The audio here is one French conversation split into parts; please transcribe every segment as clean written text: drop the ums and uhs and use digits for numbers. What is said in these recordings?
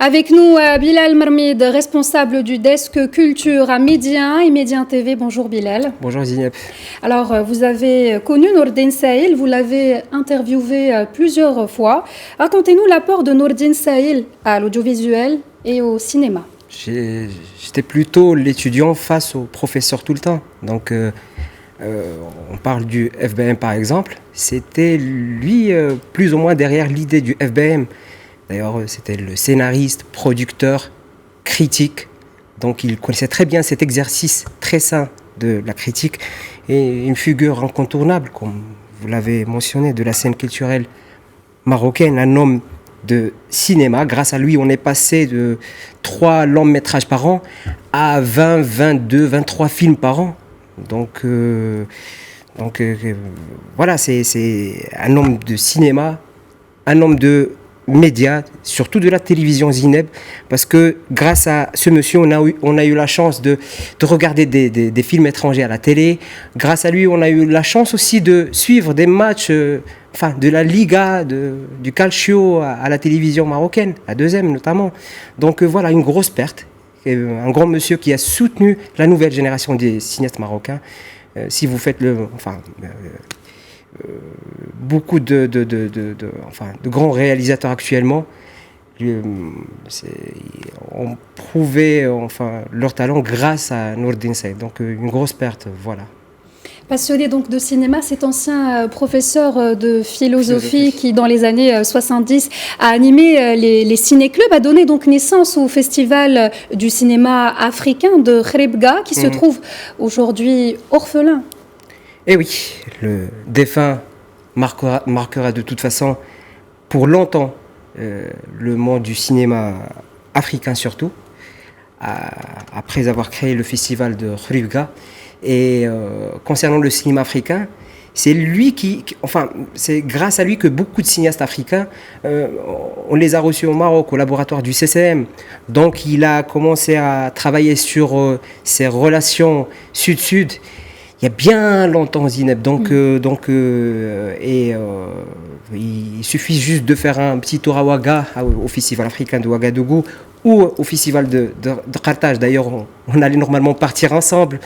Avec nous, Bilal Mermid, responsable du desk culture à Média et Média TV. Bonjour Bilal. Bonjour Zineb. Alors, vous avez connu Nourdine Sahil, vous l'avez interviewé plusieurs fois. Racontez-nous l'apport de Nourdine Sahil à l'audiovisuel et au cinéma. J'étais plutôt l'étudiant face au professeur tout le temps. Donc, on parle du FBM par exemple. C'était lui plus ou moins derrière l'idée du FBM. D'ailleurs, c'était le scénariste, producteur, critique. Donc, il connaissait très bien cet exercice très sain de la critique et une figure incontournable, comme vous l'avez mentionné, de la scène culturelle marocaine, un homme de cinéma. Grâce à lui, on est passé de 3 longs métrages par an à 20, 22, 23 films par an. Donc voilà, c'est un homme de cinéma, un homme de médias, surtout de la télévision Zineb, parce que grâce à ce monsieur, on a eu la chance de regarder des films étrangers à la télé. Grâce à lui, on a eu la chance aussi de suivre des matchs de la Liga, du Calcio à la télévision marocaine, à 2M notamment. Donc voilà, une grosse perte. Un grand monsieur qui a soutenu la nouvelle génération des cinéastes marocains. Si vous faites beaucoup de grands réalisateurs actuellement ont prouvé leur talent grâce à Nourdine Sahil. Donc une grosse perte, voilà. Passionné donc de cinéma, cet ancien professeur de philosophie qui, dans les années 70, a animé les ciné-clubs, a donné donc naissance au festival du cinéma africain de Khribga, qui se trouve aujourd'hui orphelin. Et oui, le défunt marquera de toute façon pour longtemps le monde du cinéma africain surtout, après avoir créé le festival de Khribga. Et concernant le cinéma africain, c'est lui c'est grâce à lui que beaucoup de cinéastes africains, on les a reçus au Maroc, au laboratoire du CCM. Donc il a commencé à travailler sur ses relations sud-sud. Il y a bien longtemps, Zineb. Il suffit juste de faire un petit tour à Ouaga, au Festival africain de Ouagadougou, ou au Festival de Carthage. D'ailleurs, on allait normalement partir ensemble,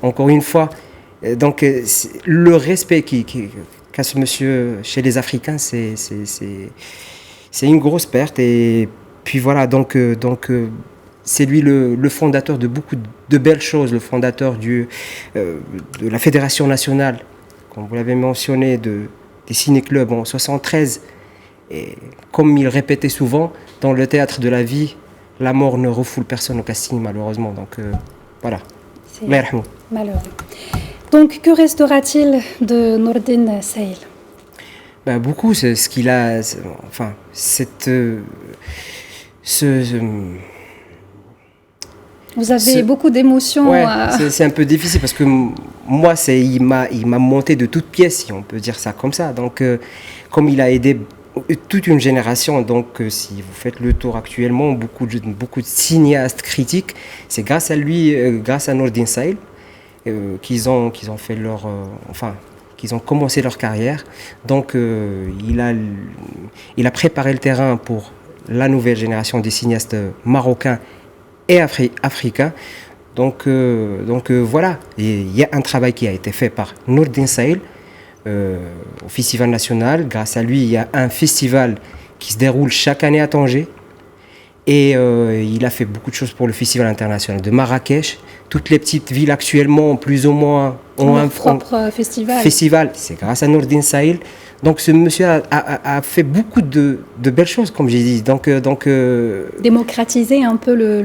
encore une fois. Donc, le respect qu'a ce monsieur chez les Africains, c'est une grosse perte. Et puis voilà, c'est lui le fondateur de beaucoup de belles choses, le fondateur de la Fédération nationale, comme vous l'avez mentionné, des ciné-clubs en 1973. Et comme il répétait souvent, dans le théâtre de la vie, la mort ne refoule personne au casting, malheureusement. Donc voilà. C'est malheureux. Donc que restera-t-il de Nourdine Sahil? Beaucoup, c'est ce qu'il a... Vous avez beaucoup d'émotions. Ouais, c'est un peu difficile parce que moi, il m'a monté de toutes pièces, si on peut dire ça comme ça. Donc, comme il a aidé toute une génération, donc si vous faites le tour actuellement, beaucoup de cinéastes critiques, c'est grâce à lui, grâce à Nourdine Sahil, qu'ils ont fait qu'ils ont commencé leur carrière. Donc, il a préparé le terrain pour la nouvelle génération des cinéastes marocains et africain. Donc voilà, il y a un travail qui a été fait par Nourdine Sahil au Festival national. Grâce à lui, il y a un festival qui se déroule chaque année à Tanger. Et il a fait beaucoup de choses pour le Festival international de Marrakech. Toutes les petites villes actuellement, plus ou moins, ont un propre festival. C'est grâce à Nourdine Sahil. Donc ce monsieur a fait beaucoup de belles choses, comme j'ai dit. Démocratiser un peu le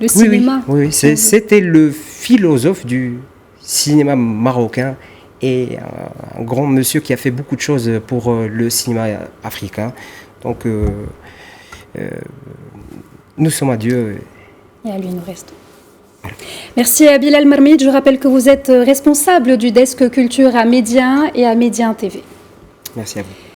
cinéma. Oui. C'était le philosophe du cinéma marocain et un grand monsieur qui a fait beaucoup de choses pour le cinéma africain. Donc nous sommes à Dieu. Et à lui nous restons. Merci à Bilal Mermid. Je rappelle que vous êtes responsable du desk culture à Média et à Média TV. Merci à vous.